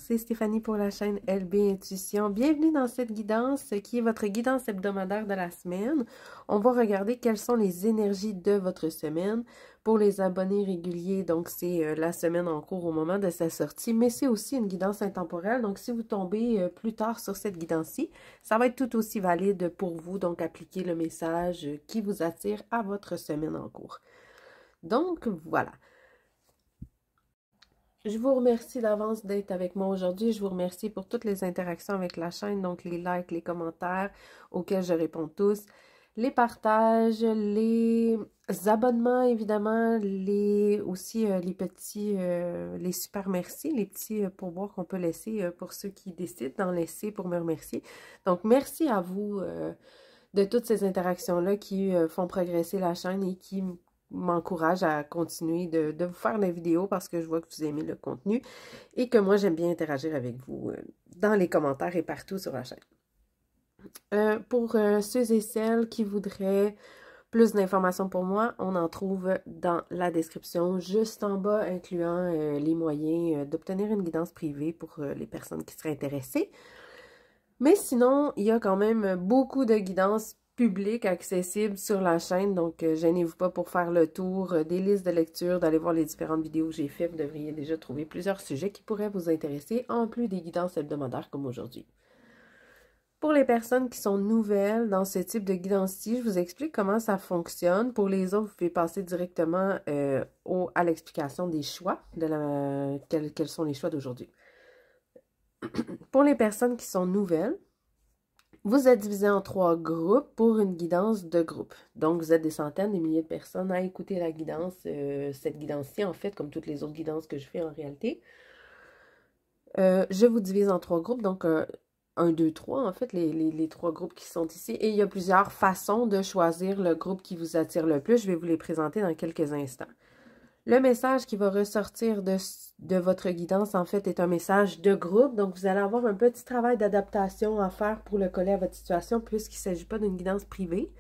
c'est Stéphanie pour la chaîne LB Intuition. Bienvenue dans cette guidance qui est votre guidance hebdomadaire de la semaine. On va regarder quelles sont les énergies de votre semaine. Pour les abonnés réguliers, donc c'est la semaine en cours au moment de sa sortie, mais c'est aussi une guidance intemporelle. Donc si vous tombez plus tard sur cette guidance-ci, ça va être tout aussi valide pour vous. Donc appliquez le message qui vous attire à votre semaine en cours. Donc voilà. Je vous remercie d'avance d'être avec moi aujourd'hui. Je vous remercie pour toutes les interactions avec la chaîne, donc les likes, les commentaires auxquels je réponds tous, les partages, les abonnements évidemment, aussi les petits, les super merci, les petits pourboires qu'on peut laisser pour ceux qui décident d'en laisser pour me remercier. Donc merci à vous de toutes ces interactions-là qui font progresser la chaîne et qui m'encourage à continuer de vous faire des vidéos parce que je vois que vous aimez le contenu et que moi, j'aime bien interagir avec vous dans les commentaires et partout sur la chaîne. Pour ceux et celles qui voudraient plus d'informations pour moi, on en trouve dans la description juste en bas, incluant les moyens d'obtenir une guidance privée pour les personnes qui seraient intéressées. Mais sinon, il y a quand même beaucoup de guidances publiques accessibles sur la chaîne, donc gênez-vous pas pour faire le tour des listes de lecture, d'aller voir les différentes vidéos que j'ai faites. Vous devriez déjà trouver plusieurs sujets qui pourraient vous intéresser, en plus des guidances hebdomadaires comme aujourd'hui. Pour les personnes qui sont nouvelles dans ce type de guidance-ci, je vous explique comment ça fonctionne. Pour les autres, vous pouvez passer directement à l'explication des choix, quels sont les choix d'aujourd'hui. Pour les personnes qui sont nouvelles, vous êtes divisé en 3 groupes pour une guidance de groupe. Donc, vous êtes des centaines, des milliers de personnes à écouter la guidance, cette guidance-ci, en fait, comme toutes les autres guidances que je fais en réalité. Je vous divise en 3 groupes, donc 1, 2, 3, en fait, les 3 groupes qui sont ici. Et il y a plusieurs façons de choisir le groupe qui vous attire le plus. Je vais vous les présenter dans quelques instants. Le message qui va ressortir de votre guidance, en fait, est un message de groupe. Donc, vous allez avoir un petit travail d'adaptation à faire pour le coller à votre situation, puisqu'il ne s'agit pas d'une guidance privée.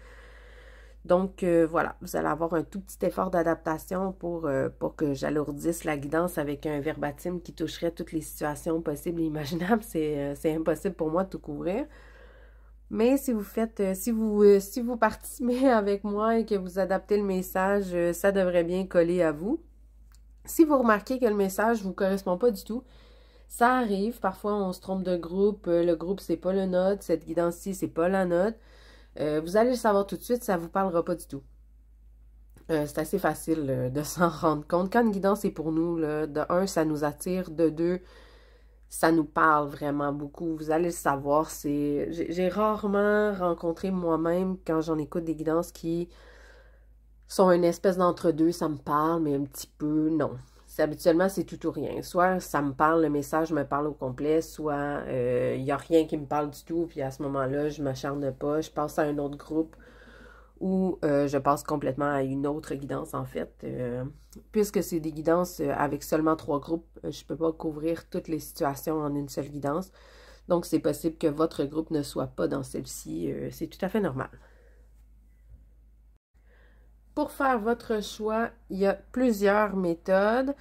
Donc, voilà, vous allez avoir un tout petit effort d'adaptation pour que j'alourdisse la guidance avec un verbatim qui toucherait toutes les situations possibles et imaginables. C'est impossible pour moi de tout couvrir. Mais si vous faites, si vous participez avec moi et que vous adaptez le message, ça devrait bien coller à vous. Si vous remarquez que le message ne vous correspond pas du tout, ça arrive. Parfois, on se trompe de groupe. Le groupe, c'est pas le nôtre. Cette guidance-ci, c'est pas la nôtre. Vous allez le savoir tout de suite, ça ne vous parlera pas du tout. C'est assez facile de s'en rendre compte. Quand une guidance est pour nous, là, de 1, ça nous attire. De 2, ça nous parle vraiment beaucoup. Vous allez le savoir. J'ai rarement rencontré moi-même, quand j'en écoute des guidances qui sont une espèce d'entre-deux. Ça me parle, mais un petit peu, non. Habituellement, c'est tout ou rien. Soit ça me parle, le message me parle au complet, soit il n'y a rien qui me parle du tout, puis à ce moment-là, je ne m'acharne pas, je passe à un autre groupe ou je passe complètement à une autre guidance, en fait. Puisque c'est des guidances avec seulement 3 groupes, je ne peux pas couvrir toutes les situations en une seule guidance. Donc, c'est possible que votre groupe ne soit pas dans celle-ci. C'est tout à fait normal. Pour faire votre choix, il y a plusieurs méthodes.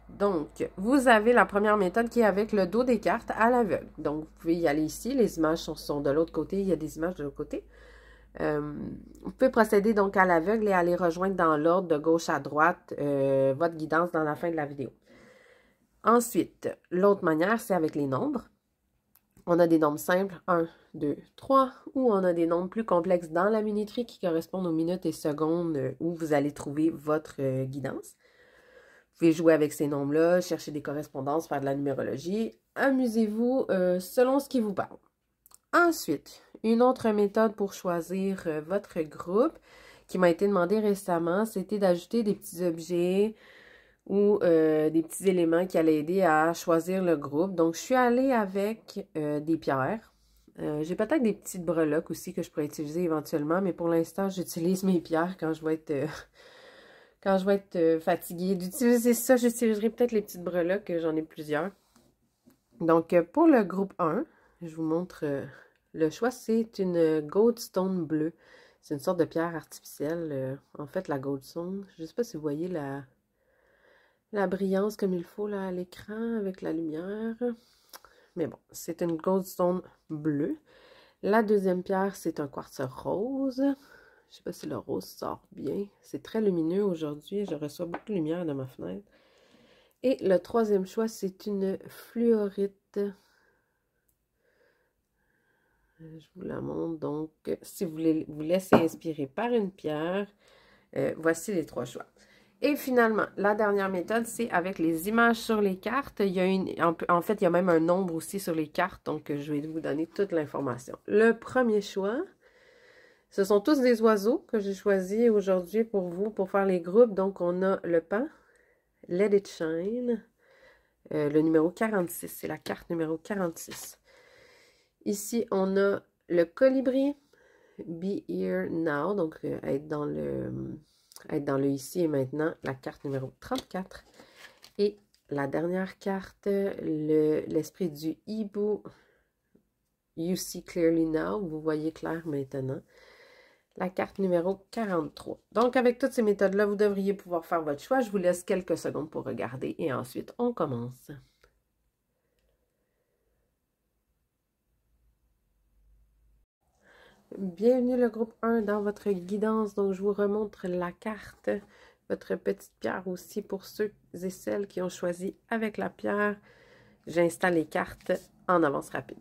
Donc, vous avez la première méthode qui est avec le dos des cartes à l'aveugle. Donc, vous pouvez y aller ici. Les images sont de l'autre côté. Il y a des images de l'autre côté. Vous pouvez procéder donc à l'aveugle et aller rejoindre dans l'ordre de gauche à droite votre guidance dans la fin de la vidéo. Ensuite, l'autre manière, c'est avec les nombres. On a des nombres simples, 1, 2, 3, ou on a des nombres plus complexes dans la minuterie qui correspondent aux minutes et secondes où vous allez trouver votre guidance. Vous pouvez jouer avec ces nombres-là, chercher des correspondances, faire de la numérologie. Amusez-vous selon ce qui vous parle. Ensuite, une autre méthode pour choisir votre groupe qui m'a été demandée récemment, c'était d'ajouter des petits objets ou des petits éléments qui allaient aider à choisir le groupe. Donc, je suis allée avec des pierres. J'ai peut-être des petites breloques aussi que je pourrais utiliser éventuellement, mais pour l'instant, j'utilise mes pierres quand je vais être fatiguée d'utiliser ça. J'utiliserai peut-être les petites breloques, j'en ai plusieurs. Donc, pour le groupe 1, je vous montre le choix. C'est une Goldstone bleue. C'est une sorte de pierre artificielle. En fait, la Goldstone, je ne sais pas si vous voyez la brillance comme il faut là à l'écran avec la lumière. mais bon, c'est une goldstone bleue. La deuxième pierre, c'est un quartz rose. Je sais pas si le rose sort bien. C'est très lumineux aujourd'hui. Je reçois beaucoup de lumière de ma fenêtre. Et le troisième choix, c'est une fluorite. Je vous la montre. Donc, si vous voulez vous laisser inspirer par une pierre, voici les trois choix. Et finalement, la dernière méthode, c'est avec les images sur les cartes. Il y a en fait, il y a même un nombre aussi sur les cartes, donc je vais vous donner toute l'information. Le premier choix, ce sont tous des oiseaux que j'ai choisis aujourd'hui pour vous, pour faire les groupes. Donc, on a le paon, Let It Shine, le numéro 46, c'est la carte numéro 46. Ici, on a le colibri, Be Here Now, donc être dans le ici et maintenant, la carte numéro 34. Et la dernière carte, l'esprit du hibou, You See Clearly Now, vous voyez clair maintenant. La carte numéro 43. Donc, avec toutes ces méthodes-là, vous devriez pouvoir faire votre choix. Je vous laisse quelques secondes pour regarder et ensuite, on commence. Bienvenue le groupe 1 dans votre guidance. Donc, je vous remontre la carte, votre petite pierre aussi pour ceux et celles qui ont choisi avec la pierre. J'installe les cartes en avance rapide.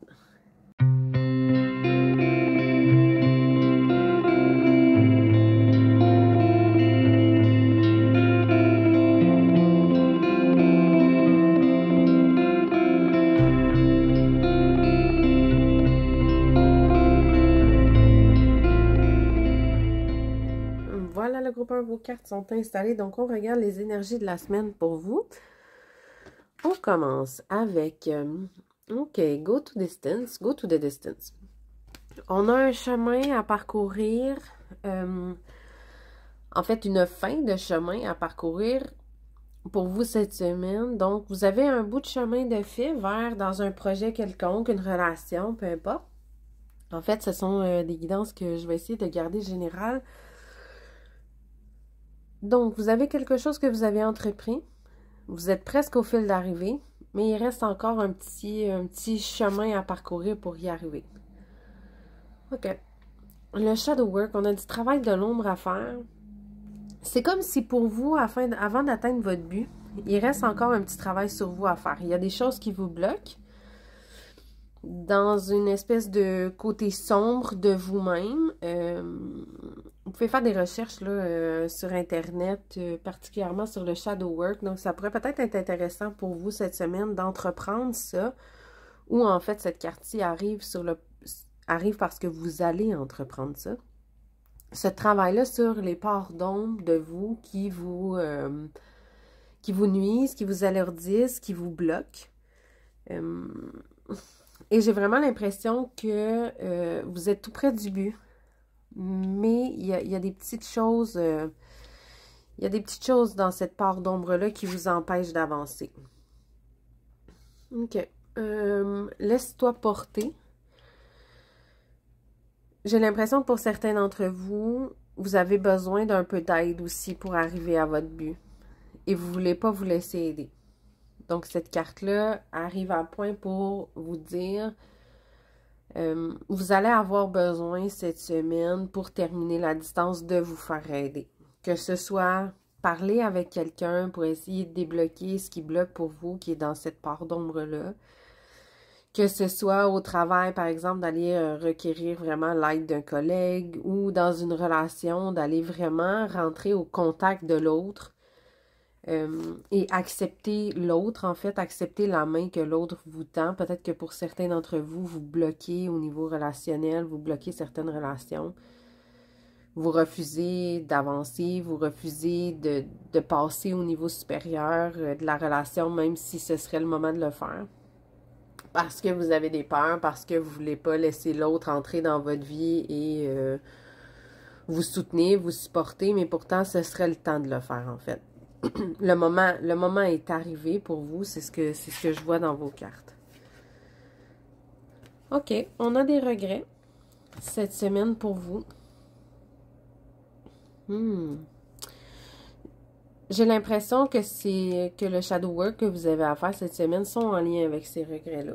Voilà le groupe 1, vos cartes sont installées. Donc, on regarde les énergies de la semaine pour vous. On commence avec, OK, go to the distance. On a un chemin à parcourir, en fait, une fin de chemin à parcourir pour vous cette semaine. Donc, vous avez un bout de chemin de fait vers dans un projet quelconque, une relation, peu importe. En fait, ce sont des guidances que je vais essayer de garder générales. Donc, vous avez quelque chose que vous avez entrepris. Vous êtes presque au fil d'arrivée, mais il reste encore un petit chemin à parcourir pour y arriver. OK. Le shadow work, on a du travail de l'ombre à faire. C'est comme si pour vous, avant d'atteindre votre but, il reste encore un petit travail sur vous à faire. Il y a des choses qui vous bloquent dans une espèce de côté sombre de vous-même. Vous pouvez faire des recherches là, sur Internet, particulièrement sur le shadow work. Donc, ça pourrait peut-être être intéressant pour vous cette semaine d'entreprendre ça. Ou en fait, cette carte-ci arrive parce que vous allez entreprendre ça. Ce travail-là sur les parts d'ombre de vous qui vous nuisent, qui vous alourdissent, qui vous bloquent. Et j'ai vraiment l'impression que vous êtes tout près du but. Mais il y a des petites choses, il y a des petites choses dans cette part d'ombre-là qui vous empêchent d'avancer. OK. Laisse-toi porter. J'ai l'impression que pour certains d'entre vous, vous avez besoin d'un peu d'aide aussi pour arriver à votre but. Et vous ne voulez pas vous laisser aider. Donc, cette carte-là arrive à point pour vous dire... vous allez avoir besoin cette semaine pour terminer la distance de vous faire aider. Que ce soit parler avec quelqu'un pour essayer de débloquer ce qui bloque pour vous, qui est dans cette part d'ombre-là. Que ce soit au travail, par exemple, d'aller requérir vraiment l'aide d'un collègue ou dans une relation, d'aller vraiment rentrer au contact de l'autre. Et accepter l'autre, en fait, accepter la main que l'autre vous tend. Peut-être que pour certains d'entre vous, vous bloquez au niveau relationnel, vous bloquez certaines relations. Vous refusez d'avancer, vous refusez de passer au niveau supérieur de la relation, même si ce serait le moment de le faire. Parce que vous avez des peurs, parce que vous ne voulez pas laisser l'autre entrer dans votre vie et vous soutenir, vous supporter, mais pourtant, ce serait le temps de le faire, en fait. Le moment est arrivé pour vous, c'est ce que je vois dans vos cartes. OK, on a des regrets cette semaine pour vous. J'ai l'impression que le shadow work que vous avez à faire cette semaine sont en lien avec ces regrets-là.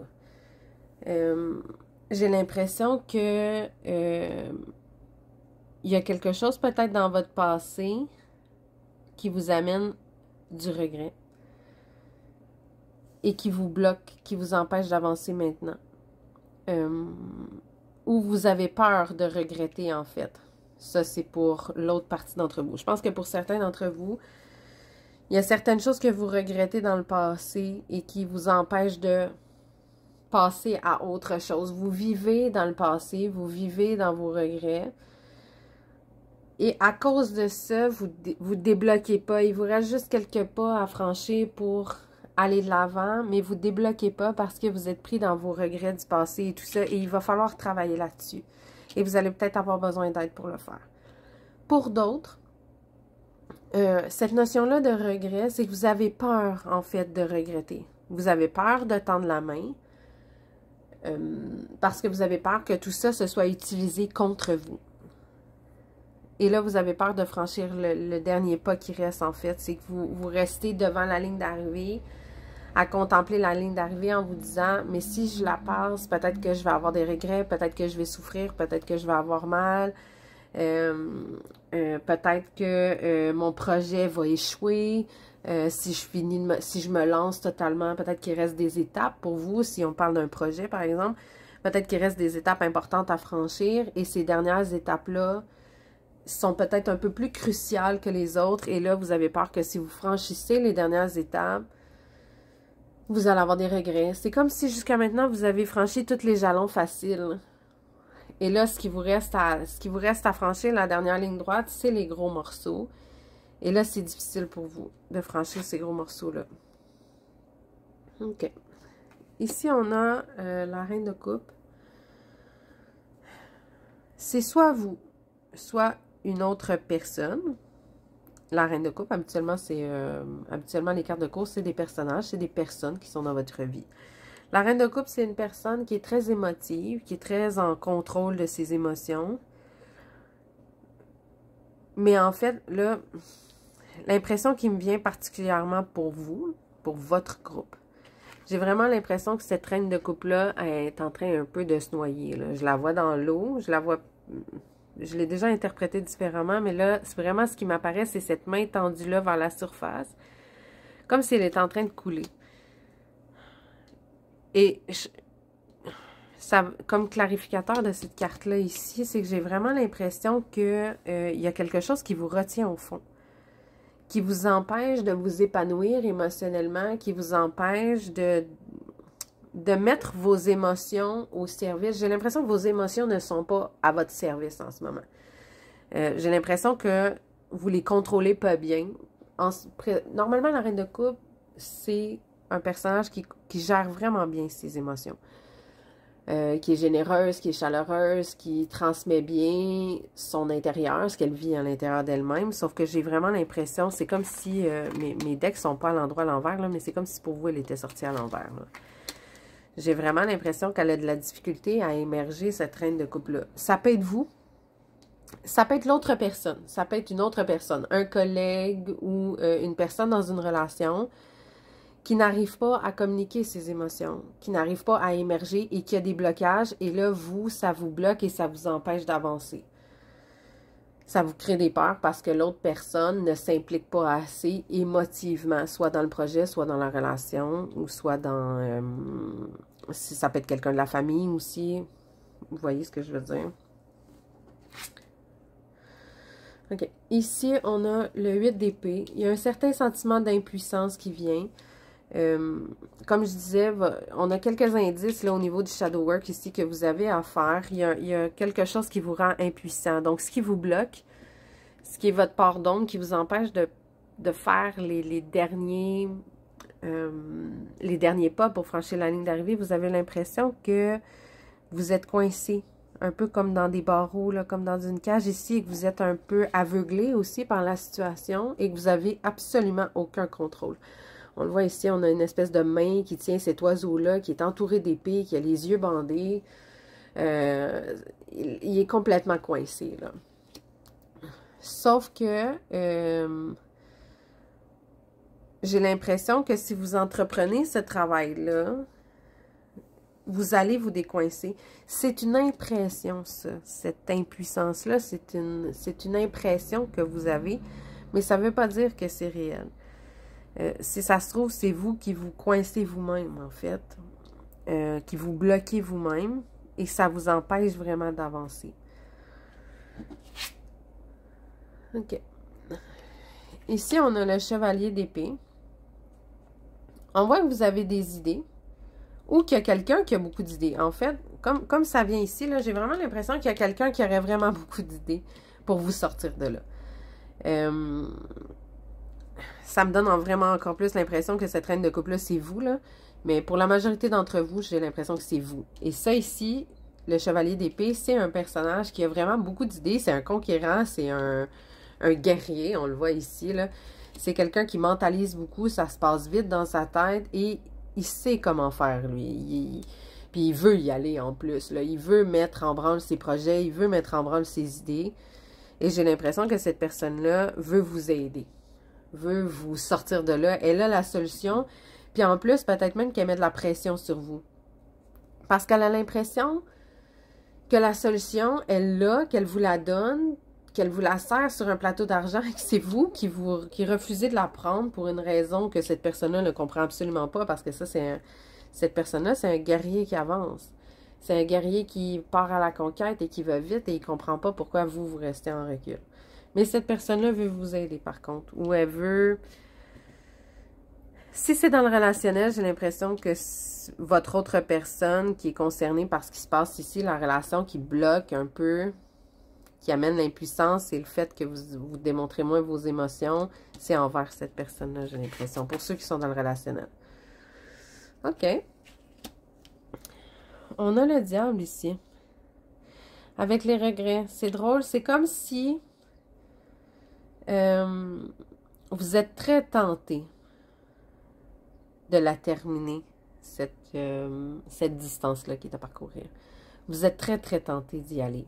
J'ai l'impression que il y a quelque chose peut-être dans votre passé qui vous amène du regret et qui vous bloque, qui vous empêche d'avancer maintenant. Ou vous avez peur de regretter, en fait. Ça, c'est pour l'autre partie d'entre vous. Je pense que pour certains d'entre vous, il y a certaines choses que vous regrettez dans le passé et qui vous empêchent de passer à autre chose. Vous vivez dans le passé, vous vivez dans vos regrets. Et à cause de ça, vous débloquez pas. Il vous reste juste quelques pas à franchir pour aller de l'avant, mais vous débloquez pas parce que vous êtes pris dans vos regrets du passé et tout ça. Et il va falloir travailler là-dessus. Et vous allez peut-être avoir besoin d'aide pour le faire. Pour d'autres, cette notion-là de regret, c'est que vous avez peur, en fait, de regretter. Vous avez peur de tendre la main parce que vous avez peur que tout ça se soit utilisé contre vous. Et là, vous avez peur de franchir le dernier pas qui reste, en fait. C'est que vous restez devant la ligne d'arrivée, à contempler la ligne d'arrivée en vous disant, mais si je la passe, peut-être que je vais avoir des regrets, peut-être que je vais souffrir, peut-être que je vais avoir mal, peut-être que mon projet va échouer, si je me lance totalement, peut-être qu'il reste des étapes pour vous, si on parle d'un projet, par exemple, peut-être qu'il reste des étapes importantes à franchir, et ces dernières étapes-là sont peut-être un peu plus cruciales que les autres, et là, vous avez peur que si vous franchissez les dernières étapes, vous allez avoir des regrets. C'est comme si jusqu'à maintenant, vous avez franchi tous les jalons faciles. Et là, ce qui vous reste à franchir, la dernière ligne droite, c'est les gros morceaux. Et là, c'est difficile pour vous de franchir ces gros morceaux-là. OK. Ici, on a la reine de coupe. C'est soit vous, soit une autre personne. La reine de coupe, habituellement, les cartes de course, c'est des personnages, c'est des personnes qui sont dans votre vie. La reine de coupe, c'est une personne qui est très émotive, qui est très en contrôle de ses émotions. Mais en fait, là, l'impression qui me vient particulièrement pour vous, pour votre groupe, j'ai vraiment l'impression que cette reine de coupe-là est en train un peu de se noyer, là. Je la vois dans l'eau, je l'ai déjà interprétée différemment, mais là, c'est vraiment ce qui m'apparaît, c'est cette main tendue-là vers la surface, comme si elle était en train de couler. Et ça, comme clarificateur de cette carte-là ici, c'est que j'ai vraiment l'impression que il y a quelque chose qui vous retient au fond, qui vous empêche de vous épanouir émotionnellement, qui vous empêche de mettre vos émotions au service. J'ai l'impression que vos émotions ne sont pas à votre service en ce moment. J'ai l'impression que vous les contrôlez pas bien. Normalement, la reine de coupe, c'est un personnage qui gère vraiment bien ses émotions. Qui est généreuse, qui est chaleureuse, qui transmet bien son intérieur, ce qu'elle vit à l'intérieur d'elle-même. Sauf que j'ai vraiment l'impression, c'est comme si, mes decks sont pas à l'endroit à l'envers, là, mais c'est comme si pour vous, elle était sortie à l'envers. J'ai vraiment l'impression qu'elle a de la difficulté à émerger, cette reine de coupe-là. Ça peut être vous, ça peut être l'autre personne, ça peut être une autre personne, un collègue ou une personne dans une relation qui n'arrive pas à communiquer ses émotions, qui n'arrive pas à émerger et qui a des blocages. Et là, vous, ça vous bloque et ça vous empêche d'avancer. Ça vous crée des peurs parce que l'autre personne ne s'implique pas assez émotivement, soit dans le projet, soit dans la relation, ou soit dans... si ça peut être quelqu'un de la famille aussi. Vous voyez ce que je veux dire? OK. Ici, on a le 8 d'épée. Il y a un certain sentiment d'impuissance qui vient. Comme je disais, on a quelques indices là au niveau du shadow work ici que vous avez à faire. Il y a quelque chose qui vous rend impuissant. Donc, ce qui vous bloque, ce qui est votre part d'ombre, qui vous empêche de faire les derniers pas pour franchir la ligne d'arrivée, vous avez l'impression que vous êtes coincé, un peu comme dans des barreaux, là, comme dans une cage ici, et que vous êtes un peu aveuglé aussi par la situation et que vous avez absolument aucun contrôle. On le voit ici, on a une espèce de main qui tient cet oiseau-là, qui est entouré d'épées, qui a les yeux bandés. Il est complètement coincé, là. Sauf que j'ai l'impression que si vous entreprenez ce travail-là, vous allez vous décoincer. C'est une impression, ça. Cette impuissance-là, c'est une impression que vous avez, mais ça ne veut pas dire que c'est réel. Si ça se trouve, c'est vous qui vous coincez vous-même, en fait, qui vous bloquez vous-même, et ça vous empêche vraiment d'avancer. OK. Ici, on a le chevalier d'épée. On voit que vous avez des idées, ou qu'il y a quelqu'un qui a beaucoup d'idées. En fait, comme ça vient ici, là, j'ai vraiment l'impression qu'il y a quelqu'un qui aurait vraiment beaucoup d'idées pour vous sortir de là. Ça me donne vraiment encore plus l'impression que cette reine de coupe-là, c'est vous, là. Mais pour la majorité d'entre vous, j'ai l'impression que c'est vous. Et ça ici, le chevalier d'épée, c'est un personnage qui a vraiment beaucoup d'idées. C'est un conquérant, c'est un guerrier, on le voit ici, là. C'est quelqu'un qui mentalise beaucoup, ça se passe vite dans sa tête et il sait comment faire, lui. Puis il veut y aller en plus, là. Il veut mettre en branle ses projets, il veut mettre en branle ses idées. Et j'ai l'impression que cette personne-là veut vous aider, veut vous sortir de là. Elle a la solution. Puis en plus, peut-être même qu'elle met de la pression sur vous. Parce qu'elle a l'impression que la solution, elle l'a, qu'elle vous la donne, qu'elle vous la sert sur un plateau d'argent et que c'est vous qui refusez de la prendre pour une raison que cette personne-là ne comprend absolument pas. Parce que ça, cette personne-là, c'est un guerrier qui avance. C'est un guerrier qui part à la conquête et qui va vite et il ne comprend pas pourquoi vous restez en recul. Mais cette personne-là veut vous aider, par contre. Ou elle veut... Si c'est dans le relationnel, j'ai l'impression que votre autre personne qui est concernée par ce qui se passe ici, la relation qui bloque un peu, qui amène l'impuissance, c'est le fait que vous démontrez moins vos émotions, c'est envers cette personne-là, j'ai l'impression, pour ceux qui sont dans le relationnel. OK. On a le diable ici. Avec les regrets. C'est drôle, c'est comme si vous êtes très tenté de la terminer, cette distance-là qui est à parcourir. Vous êtes très, très tenté d'y aller.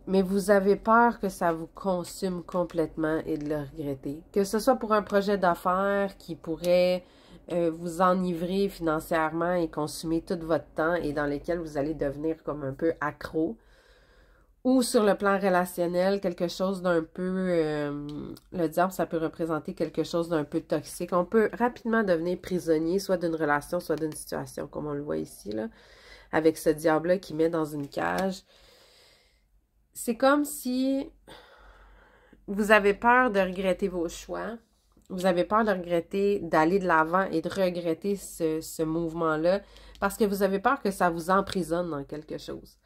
Mais vous avez peur que ça vous consume complètement et de le regretter. Que ce soit pour un projet d'affaires qui pourrait vous enivrer financièrement et consumer tout votre temps et dans lesquels vous allez devenir comme un peu accro. Ou sur le plan relationnel, quelque chose d'un peu... le diable, ça peut représenter quelque chose d'un peu toxique. On peut rapidement devenir prisonnier, soit d'une relation, soit d'une situation, comme on le voit ici, là, avec ce diable-là qui met dans une cage. C'est comme si vous avez peur de regretter vos choix. Vous avez peur de regretter, d'aller de l'avant et de regretter ce mouvement-là parce que vous avez peur que ça vous emprisonne dans quelque chose.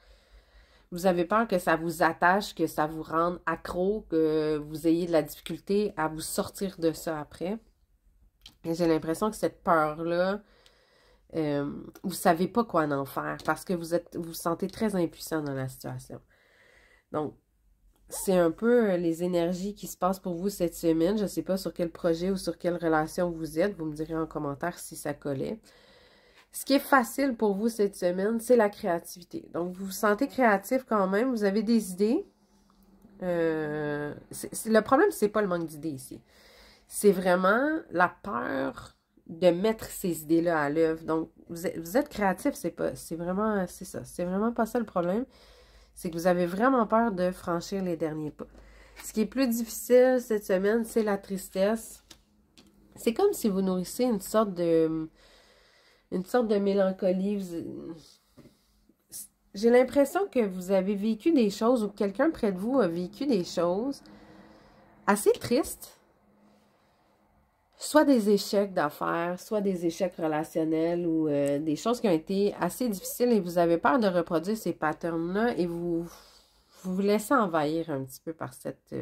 Vous avez peur que ça vous attache, que ça vous rende accro, que vous ayez de la difficulté à vous sortir de ça après. Et j'ai l'impression que cette peur-là, vous ne savez pas quoi en faire parce que vous vous sentez très impuissant dans la situation. Donc, c'est un peu les énergies qui se passent pour vous cette semaine. Je ne sais pas sur quel projet ou sur quelle relation vous êtes. Vous me direz en commentaire si ça collait. Ce qui est facile pour vous cette semaine, c'est la créativité. Donc, vous vous sentez créatif quand même. Vous avez des idées. Le problème, c'est pas le manque d'idées ici. C'est vraiment la peur de mettre ces idées-là à l'œuvre. Donc, vous êtes créatif, c'est vraiment pas ça le problème. C'est que vous avez vraiment peur de franchir les derniers pas. Ce qui est plus difficile cette semaine, c'est la tristesse. C'est comme si vous nourrissez une sorte de mélancolie. J'ai l'impression que vous avez vécu des choses ou que quelqu'un près de vous a vécu des choses assez tristes. Soit des échecs d'affaires, soit des échecs relationnels ou des choses qui ont été assez difficiles et vous avez peur de reproduire ces patterns-là et vous laissez envahir un petit peu par cette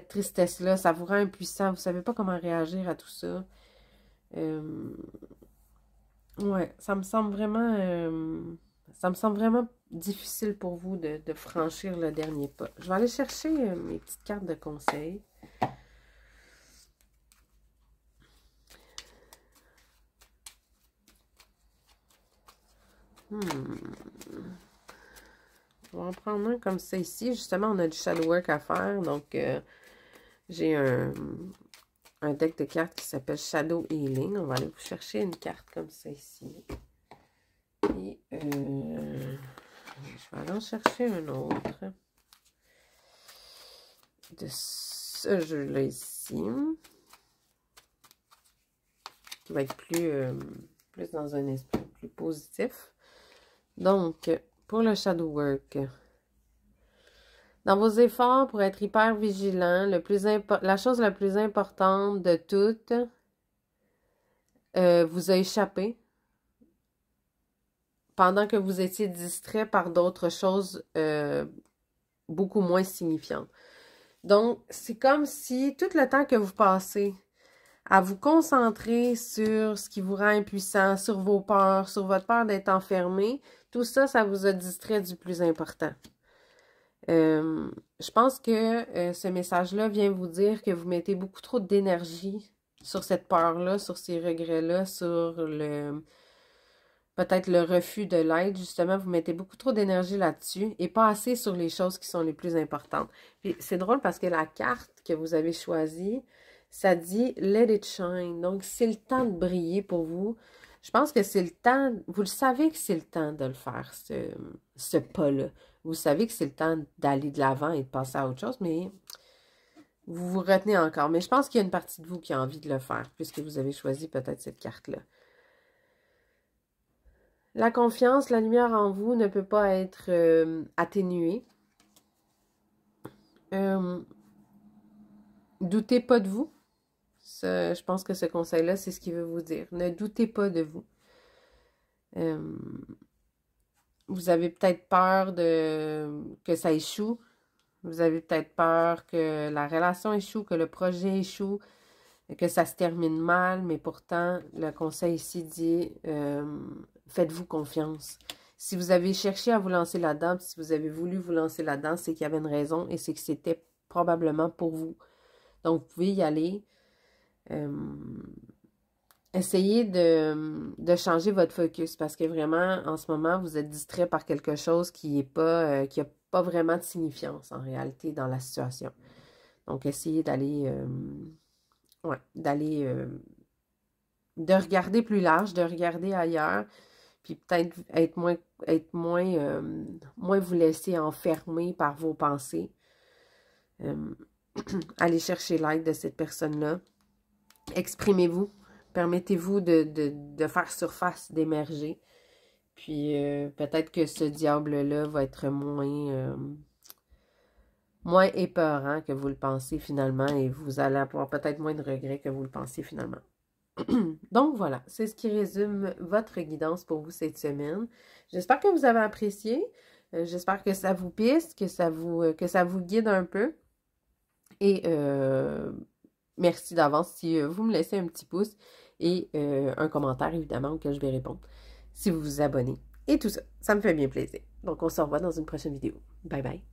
tristesse-là. Ça vous rend impuissant, vous ne savez pas comment réagir à tout ça. Ouais, ça me semble vraiment difficile pour vous de franchir le dernier pas. Je vais aller chercher mes petites cartes de conseil. On va en prendre un comme ça ici. Justement, on a du shadow work à faire. Donc, j'ai un deck de cartes qui s'appelle Shadow Healing. On va aller vous chercher une carte comme ça ici. Je vais aller en chercher un autre. De ce jeu-là ici. Qui va être plus dans un esprit plus positif. Donc, pour le shadow work, dans vos efforts pour être hyper vigilant, la chose la plus importante de toutes vous a échappé pendant que vous étiez distrait par d'autres choses beaucoup moins signifiantes. Donc, c'est comme si tout le temps que vous passez à vous concentrer sur ce qui vous rend impuissant, sur vos peurs, sur votre peur d'être enfermé, tout ça, ça vous a distrait du plus important. Je pense que ce message-là vient vous dire que vous mettez beaucoup trop d'énergie sur cette peur-là, sur ces regrets-là, sur peut-être le refus de l'aide, justement, vous mettez beaucoup trop d'énergie là-dessus et pas assez sur les choses qui sont les plus importantes. Puis c'est drôle parce que la carte que vous avez choisie, ça dit « Let it shine ». Donc, c'est le temps de briller pour vous. Je pense que c'est le temps, vous le savez que c'est le temps de le faire, ce pas-là. Vous savez que c'est le temps d'aller de l'avant et de passer à autre chose, mais vous vous retenez encore. Mais je pense qu'il y a une partie de vous qui a envie de le faire, puisque vous avez choisi peut-être cette carte-là. La confiance, la lumière en vous ne peut pas être atténuée. Doutez pas de vous. Je pense que ce conseil-là, c'est ce qu'il veut vous dire. Ne doutez pas de vous. Vous avez peut-être peur que ça échoue. Vous avez peut-être peur que la relation échoue, que le projet échoue, que ça se termine mal, mais pourtant, le conseil ici dit faites-vous confiance. Si vous avez cherché à vous lancer là-dedans, si vous avez voulu vous lancer là-dedans, c'est qu'il y avait une raison et c'est que c'était probablement pour vous. Donc, vous pouvez y aller. Essayez de changer votre focus parce que vraiment, en ce moment, vous êtes distrait par quelque chose qui n'a pas vraiment de signifiance en réalité dans la situation. Donc, essayez d'aller de regarder plus large, de regarder ailleurs, puis peut-être être moins vous laisser enfermer par vos pensées. Allez chercher l'aide de cette personne-là. Exprimez-vous. Permettez-vous de faire surface, d'émerger. Puis peut-être que ce diable-là va être moins épeurant que vous le pensez finalement et vous allez avoir peut-être moins de regrets que vous le pensez finalement. Donc voilà, c'est ce qui résume votre guidance pour vous cette semaine. J'espère que vous avez apprécié. J'espère que ça vous piste, que ça vous guide un peu. Et merci d'avance si vous me laissez un petit pouce et un commentaire évidemment auquel je vais répondre si vous vous abonnez. Et tout ça, ça me fait bien plaisir. Donc on se revoit dans une prochaine vidéo. Bye bye!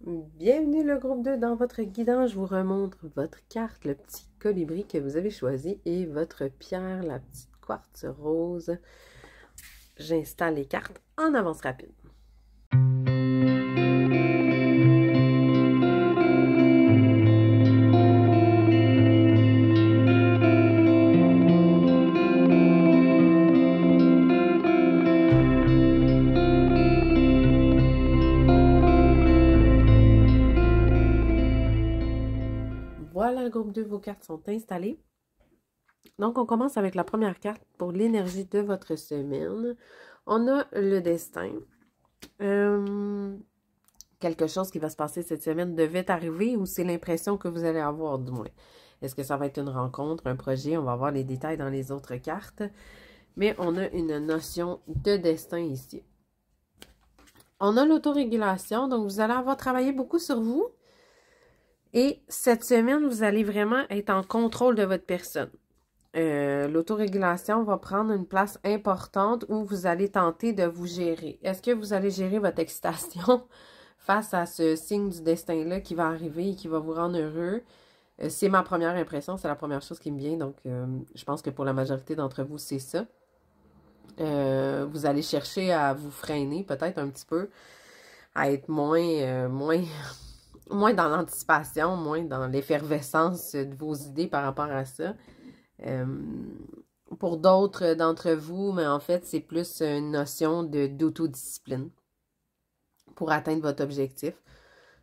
Bienvenue le groupe 2 dans votre guidance. Je vous remontre votre carte, le petit colibri que vous avez choisi et votre pierre, la petite quartz rose. J'installe les cartes en avance rapide. Voilà, groupe 2, vos cartes sont installées. Donc, on commence avec la première carte pour l'énergie de votre semaine. On a le destin. Quelque chose qui va se passer cette semaine devait arriver ou c'est l'impression que vous allez avoir du moins. Est-ce que ça va être une rencontre, un projet? On va voir les détails dans les autres cartes. Mais on a une notion de destin ici. On a l'autorégulation. Donc, vous allez avoir travaillé beaucoup sur vous. Et cette semaine, vous allez vraiment être en contrôle de votre personne. L'autorégulation va prendre une place importante où vous allez tenter de vous gérer. Est-ce que vous allez gérer votre excitation face à ce signe du destin-là qui va arriver et qui va vous rendre heureux? C'est ma première impression, c'est la première chose qui me vient. Donc, je pense que pour la majorité d'entre vous, c'est ça. Vous allez chercher à vous freiner peut-être un petit peu, à être moins dans l'anticipation, moins dans l'effervescence de vos idées par rapport à ça. pour d'autres d'entre vous, mais en fait, c'est plus une notion d'autodiscipline pour atteindre votre objectif.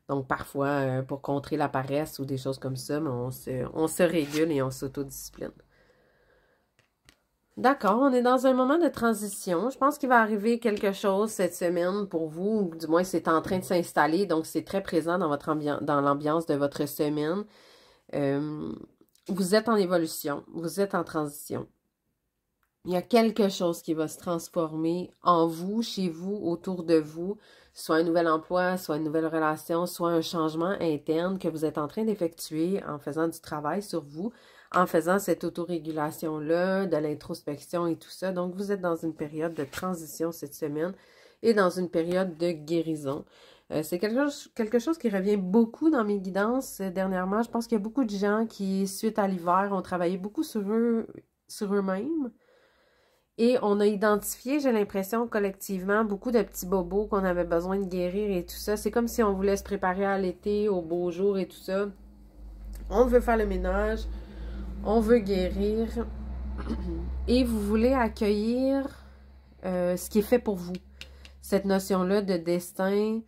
Donc, parfois, pour contrer la paresse ou des choses comme ça, mais on se régule et on s'autodiscipline. D'accord, on est dans un moment de transition. Je pense qu'il va arriver quelque chose cette semaine pour vous, ou du moins c'est en train de s'installer, donc c'est très présent dans votre dans l'ambiance de votre semaine. Vous êtes en évolution, vous êtes en transition. Il y a quelque chose qui va se transformer en vous, chez vous, autour de vous, soit un nouvel emploi, soit une nouvelle relation, soit un changement interne que vous êtes en train d'effectuer en faisant du travail sur vous, en faisant cette autorégulation-là, de l'introspection et tout ça. Donc, vous êtes dans une période de transition cette semaine et dans une période de guérison. C'est quelque chose qui revient beaucoup dans mes guidances dernièrement. Je pense qu'il y a beaucoup de gens qui, suite à l'hiver, ont travaillé beaucoup sur eux-mêmes. Et on a identifié, j'ai l'impression, collectivement, beaucoup de petits bobos qu'on avait besoin de guérir et tout ça. C'est comme si on voulait se préparer à l'été, aux beaux jours et tout ça. On veut faire le ménage, on veut guérir. Et vous voulez accueillir ce qui est fait pour vous. Cette notion-là de destin.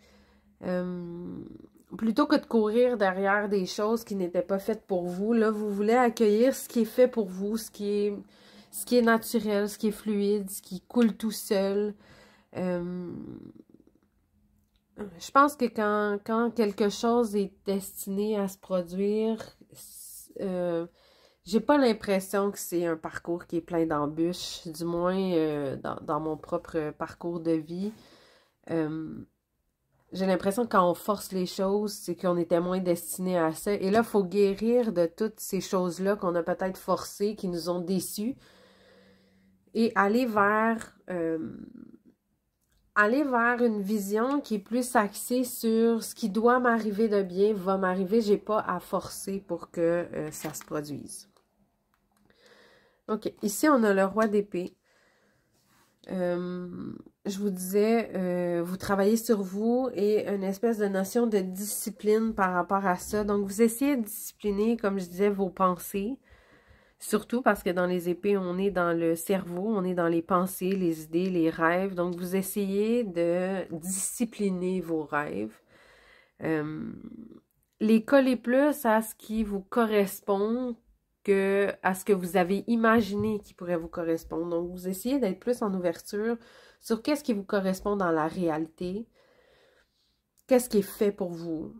Plutôt que de courir derrière des choses qui n'étaient pas faites pour vous, là, vous voulez accueillir ce qui est fait pour vous, ce qui est naturel, ce qui est fluide, ce qui coule tout seul. Je pense que quand quelque chose est destiné à se produire, j'ai pas l'impression que c'est un parcours qui est plein d'embûches, du moins dans mon propre parcours de vie. J'ai l'impression que quand on force les choses, c'est qu'on était moins destiné à ça. Et là, il faut guérir de toutes ces choses-là qu'on a peut-être forcées, qui nous ont déçus. Et aller vers une vision qui est plus axée sur ce qui doit m'arriver de bien, va m'arriver. J'ai pas à forcer pour que ça se produise. OK. Ici, on a le roi d'épée. Je vous disais, vous travaillez sur vous et une espèce de notion de discipline par rapport à ça. Donc, vous essayez de discipliner, comme je disais, vos pensées. Surtout parce que dans les épées, on est dans le cerveau, on est dans les pensées, les idées, les rêves. Donc, vous essayez de discipliner vos rêves. Les coller plus à ce qui vous correspond que à ce que vous avez imaginé qui pourrait vous correspondre. Donc, vous essayez d'être plus en ouverture sur qu'est-ce qui vous correspond dans la réalité, qu'est-ce qui est fait pour vous.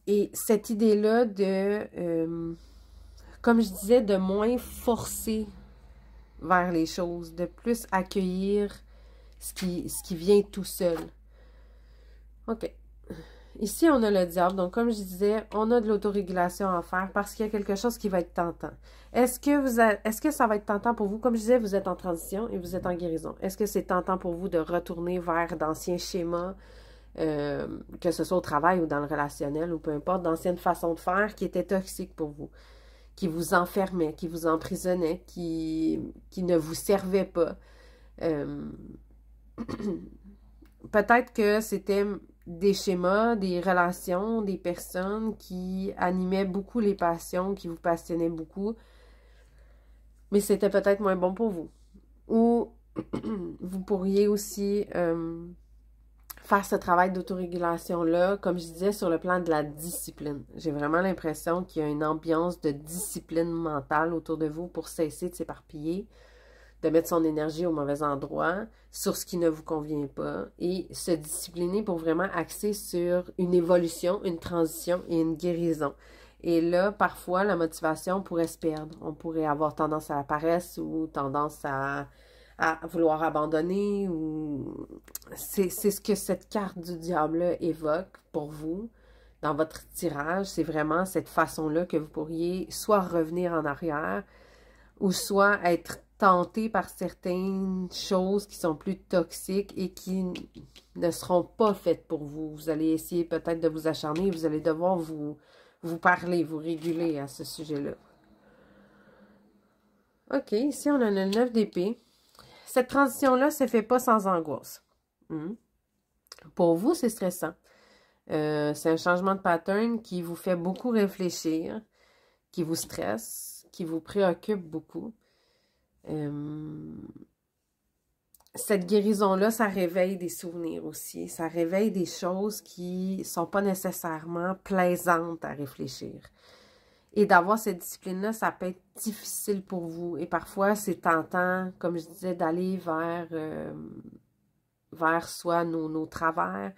Et cette idée-là de, comme je disais, de moins forcer vers les choses, de plus accueillir ce qui vient tout seul. OK. Ici, on a le diable. Donc, comme je disais, on a de l'autorégulation à faire parce qu'il y a quelque chose qui va être tentant. Est-ce que ça va être tentant pour vous? Comme je disais, vous êtes en transition et vous êtes en guérison. Est-ce que c'est tentant pour vous de retourner vers d'anciens schémas, que ce soit au travail ou dans le relationnel ou peu importe, d'anciennes façons de faire qui étaient toxiques pour vous, qui vous enfermaient, qui vous emprisonnaient, qui ne vous servaient pas? Peut-être que c'était des schémas, des relations, des personnes qui animaient beaucoup les passions, qui vous passionnaient beaucoup, mais c'était peut-être moins bon pour vous. Ou vous pourriez aussi faire ce travail d'autorégulation-là, comme je disais, sur le plan de la discipline. J'ai vraiment l'impression qu'il y a une ambiance de discipline mentale autour de vous pour cesser de s'éparpiller, de mettre son énergie au mauvais endroit, sur ce qui ne vous convient pas, et se discipliner pour vraiment axer sur une évolution, une transition et une guérison. Et là, parfois, la motivation pourrait se perdre. On pourrait avoir tendance à la paresse ou tendance à vouloir abandonner. Ou c'est ce que cette carte du diable évoque pour vous dans votre tirage. C'est vraiment cette façon-là que vous pourriez soit revenir en arrière ou soit être tenté par certaines choses qui sont plus toxiques et qui ne seront pas faites pour vous. Vous allez essayer peut-être de vous acharner, vous allez devoir vous parler, vous réguler à ce sujet-là. OK, ici on a le 9 d'épée. Cette transition-là ne se fait pas sans angoisse. Pour vous, c'est stressant. C'est un changement de pattern qui vous fait beaucoup réfléchir, qui vous stresse, qui vous préoccupe beaucoup. Cette guérison-là, ça réveille des souvenirs aussi. Ça réveille des choses qui sont pas nécessairement plaisantes à réfléchir. Et d'avoir cette discipline-là, ça peut être difficile pour vous. Et parfois, c'est tentant, comme je disais, d'aller vers soit nos travers,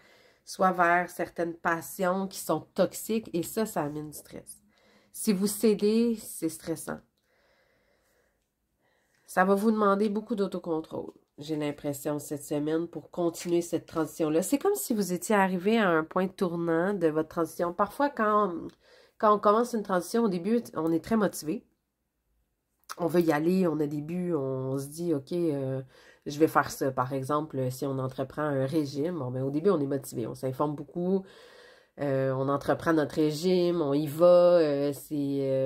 soit vers certaines passions qui sont toxiques. Et ça amène du stress. Si vous cédez, c'est stressant. Ça va vous demander beaucoup d'autocontrôle, j'ai l'impression, cette semaine, pour continuer cette transition-là. C'est comme si vous étiez arrivé à un point tournant de votre transition. Parfois, quand on commence une transition, au début, on est très motivé. On veut y aller, on a des buts, on se dit, OK, je vais faire ça. Par exemple, si on entreprend un régime, bon, ben, au début, on est motivé, on s'informe beaucoup. On entreprend notre régime, on y va,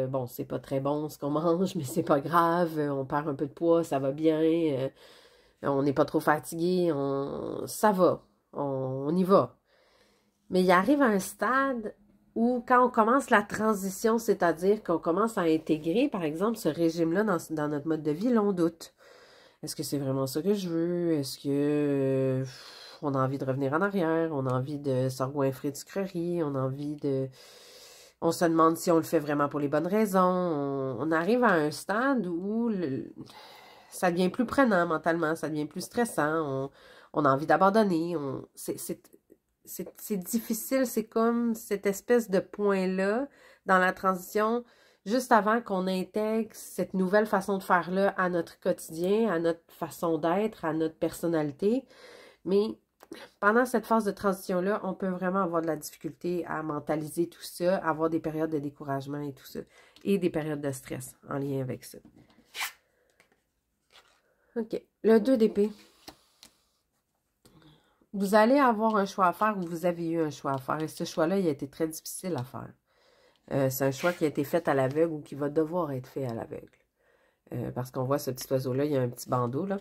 bon, c'est pas très bon ce qu'on mange, mais c'est pas grave, on perd un peu de poids, ça va bien, on n'est pas trop fatigué, ça va, on y va. Mais il arrive à un stade où quand on commence la transition, c'est-à-dire qu'on commence à intégrer, par exemple, ce régime-là dans notre mode de vie, là, on doute. Est-ce que c'est vraiment ça que je veux? Est-ce que on a envie de revenir en arrière? On a envie de s'engoinfrer de sucreries? On a envie de... On se demande si on le fait vraiment pour les bonnes raisons. On arrive à un stade où ça devient plus prenant mentalement, ça devient plus stressant. On a envie d'abandonner. C'est difficile, c'est comme cette espèce de point-là dans la transition, juste avant qu'on intègre cette nouvelle façon de faire-là à notre quotidien, à notre façon d'être, à notre personnalité. Mais pendant cette phase de transition-là, on peut vraiment avoir de la difficulté à mentaliser tout ça, avoir des périodes de découragement et tout ça, et des périodes de stress en lien avec ça. OK. Le 2 d'épée. Vous allez avoir un choix à faire ou vous avez eu un choix à faire. Et ce choix-là, il a été très difficile à faire. C'est un choix qui a été fait à l'aveugle ou qui va devoir être fait à l'aveugle. Parce qu'on voit ce petit oiseau-là, il y a un petit bandeau, là.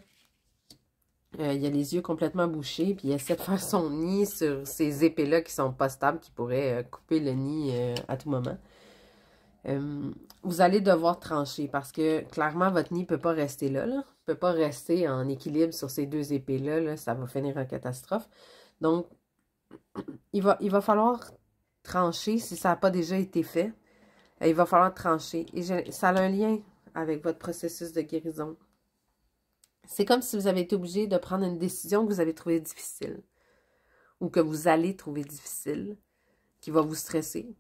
Il a les yeux complètement bouchés, puis il essaie de faire son nid sur ces épées-là qui sont pas stables, qui pourraient couper le nid à tout moment. Vous allez devoir trancher parce que clairement, votre nid ne peut pas rester là, là. Il ne peut pas rester en équilibre sur ces deux épées-là, là. Ça va finir en catastrophe. Donc, il va falloir trancher si ça n'a pas déjà été fait. Il va falloir trancher. Et ça a un lien avec votre processus de guérison. C'est comme si vous avez été obligé de prendre une décision que vous avez trouvée difficile ou que vous allez trouver difficile, qui va vous stresser,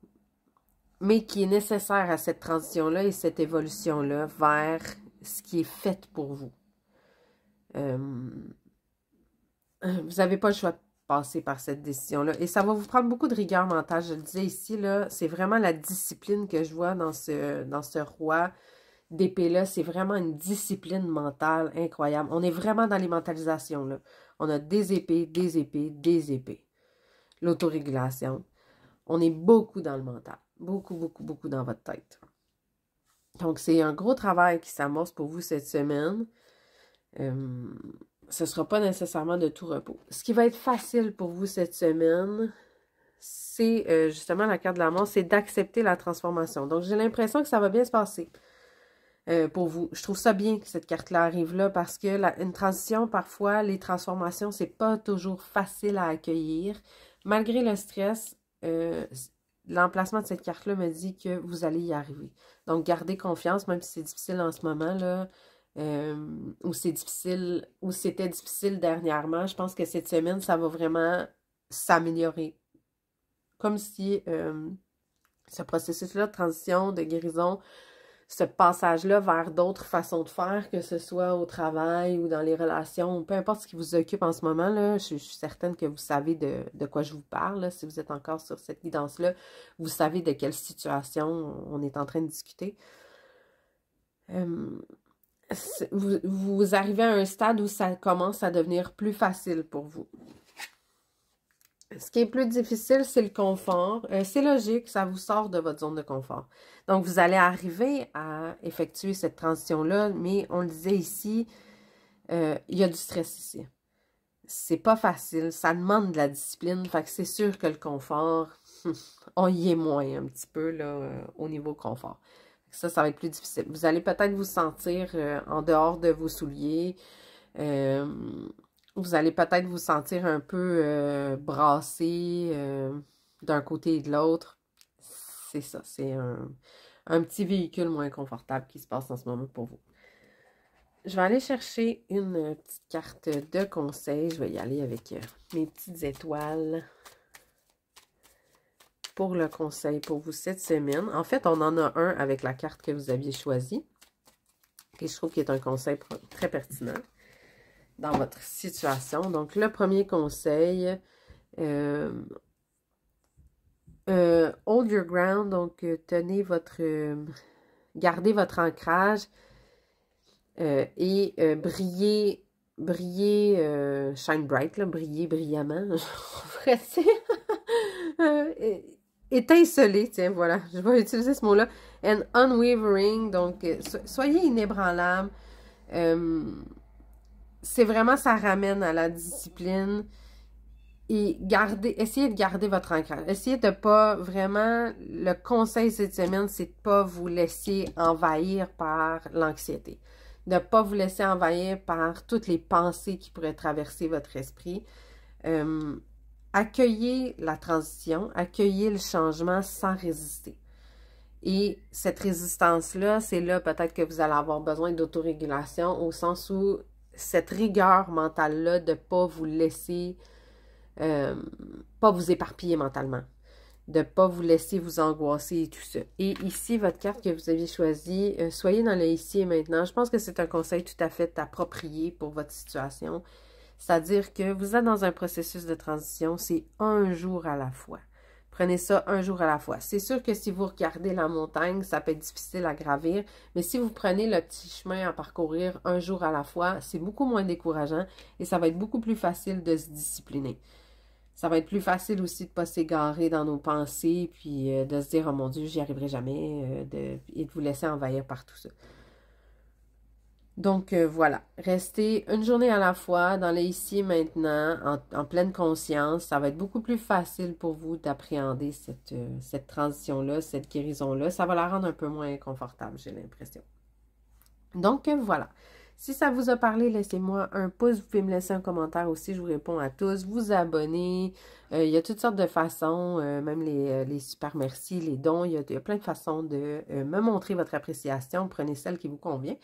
mais qui est nécessaire à cette transition-là et cette évolution-là vers ce qui est fait pour vous. Vous n'avez pas le choix de passer par cette décision-là. Et ça va vous prendre beaucoup de rigueur mentale. Je le disais ici, là, c'est vraiment la discipline que je vois dans ce roi d'épée-là. C'est vraiment une discipline mentale incroyable. On est vraiment dans les mentalisations, là. On a des épées, des épées, des épées. L'autorégulation. On est beaucoup dans le mental. Beaucoup, beaucoup, beaucoup dans votre tête. Donc, c'est un gros travail qui s'amorce pour vous cette semaine. Ce ne sera pas nécessairement de tout repos. Ce qui va être facile pour vous cette semaine, c'est justement la carte de la mort, c'est d'accepter la transformation. Donc, j'ai l'impression que ça va bien se passer pour vous. Je trouve ça bien que cette carte-là arrive là parce que une transition, parfois, les transformations, c'est pas toujours facile à accueillir. Malgré le stress, l'emplacement de cette carte-là me dit que vous allez y arriver. Donc, gardez confiance, même si c'est difficile en ce moment, là. Ou c'est difficile, ou c'était difficile dernièrement, je pense que cette semaine, ça va vraiment s'améliorer. Comme si ce processus-là de transition, de guérison, ce passage-là vers d'autres façons de faire, que ce soit au travail ou dans les relations, peu importe ce qui vous occupe en ce moment, là, je suis certaine que vous savez de quoi je vous parle. Là, si vous êtes encore sur cette guidance-là, vous savez de quelle situation on est en train de discuter. Vous arrivez à un stade où ça commence à devenir plus facile pour vous. Ce qui est plus difficile, c'est le confort. C'est logique, ça vous sort de votre zone de confort. Donc, vous allez arriver à effectuer cette transition-là, mais on le disait ici, il y a du stress ici. C'est pas facile, ça demande de la discipline, fait que c'est sûr que le confort, on y est moins un petit peu là, au niveau confort. Ça va être plus difficile. Vous allez peut-être vous sentir en dehors de vos souliers. Vous allez peut-être vous sentir un peu brassé d'un côté et de l'autre. C'est ça, c'est un petit véhicule moins confortable qui se passe en ce moment pour vous. Je vais aller chercher une petite carte de conseil. Je vais y aller avec mes petites étoiles pour le conseil pour vous cette semaine. En fait, on en a un avec la carte que vous aviez choisie. Et je trouve qu'il est un conseil très pertinent dans votre situation. Donc, le premier conseil, hold your ground, donc tenez gardez votre ancrage et brillez, shine bright, là, brillez brillamment, en français. Étinceler, tiens, voilà, je vais utiliser ce mot-là. And unwavering, donc soyez inébranlable. C'est vraiment, ça ramène à la discipline. Et essayez de garder votre ancrage. Essayez de pas vraiment, le conseil cette semaine, c'est de pas vous laisser envahir par l'anxiété. De pas vous laisser envahir par toutes les pensées qui pourraient traverser votre esprit. Accueillez la transition, accueillez le changement sans résister. Et cette résistance-là, c'est là peut-être que vous allez avoir besoin d'autorégulation au sens où cette rigueur mentale-là de ne pas vous laisser, pas vous éparpiller mentalement, de ne pas vous laisser vous angoisser et tout ça. Et ici, votre carte que vous aviez choisie, soyez dans le ici et maintenant. Je pense que c'est un conseil tout à fait approprié pour votre situation. C'est-à-dire que vous êtes dans un processus de transition, c'est un jour à la fois. Prenez ça un jour à la fois. C'est sûr que si vous regardez la montagne, ça peut être difficile à gravir, mais si vous prenez le petit chemin à parcourir un jour à la fois, c'est beaucoup moins décourageant et ça va être beaucoup plus facile de se discipliner. Ça va être plus facile aussi de ne pas s'égarer dans nos pensées, puis de se dire « Oh mon Dieu, j'y arriverai jamais et de vous laisser envahir par tout ça. Donc, voilà. Restez une journée à la fois, dans le ici et maintenant, en pleine conscience. Ça va être beaucoup plus facile pour vous d'appréhender cette transition-là, cette guérison-là. Ça va la rendre un peu moins confortable, j'ai l'impression. Donc, voilà. Si ça vous a parlé, laissez-moi un pouce. Vous pouvez me laisser un commentaire aussi. Je vous réponds à tous. Vous abonner. Il y a toutes sortes de façons, même les super merci, les dons. Il y a plein de façons de me montrer votre appréciation. Prenez celle qui vous convient.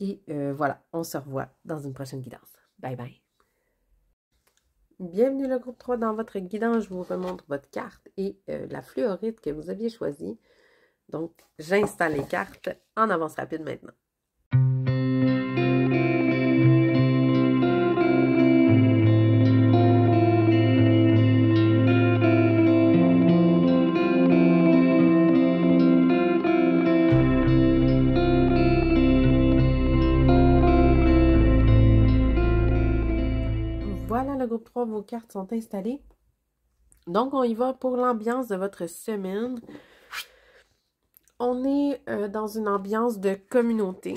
Et voilà, on se revoit dans une prochaine guidance. Bye bye. Bienvenue le groupe 3 dans votre guidance. Je vous remontre votre carte et la fluorite que vous aviez choisie. Donc, j'installe les cartes en avance rapide maintenant. Voilà, le groupe 3, vos cartes sont installées. Donc, on y va pour l'ambiance de votre semaine. On est dans une ambiance de communauté.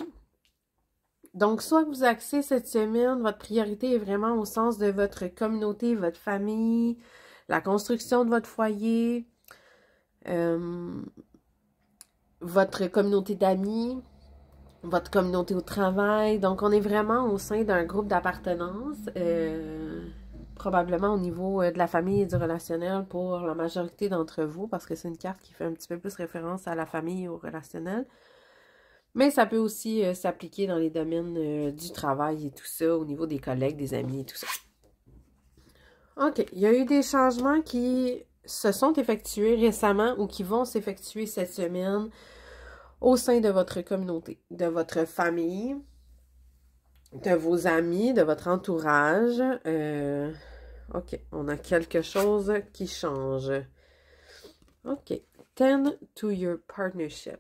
Donc, soit vous axez cette semaine, votre priorité est vraiment au sens de votre communauté, votre famille, la construction de votre foyer, votre communauté d'amis, votre communauté au travail. Donc, on est vraiment au sein d'un groupe d'appartenance, probablement au niveau de la famille et du relationnel pour la majorité d'entre vous, parce que c'est une carte qui fait un petit peu plus référence à la famille et au relationnel. Mais ça peut aussi s'appliquer dans les domaines du travail et tout ça, au niveau des collègues, des amis et tout ça. OK, il y a eu des changements qui se sont effectués récemment ou qui vont s'effectuer cette semaine au sein de votre communauté, de votre famille, de vos amis, de votre entourage. OK, on a quelque chose qui change. OK, tend to your partnership.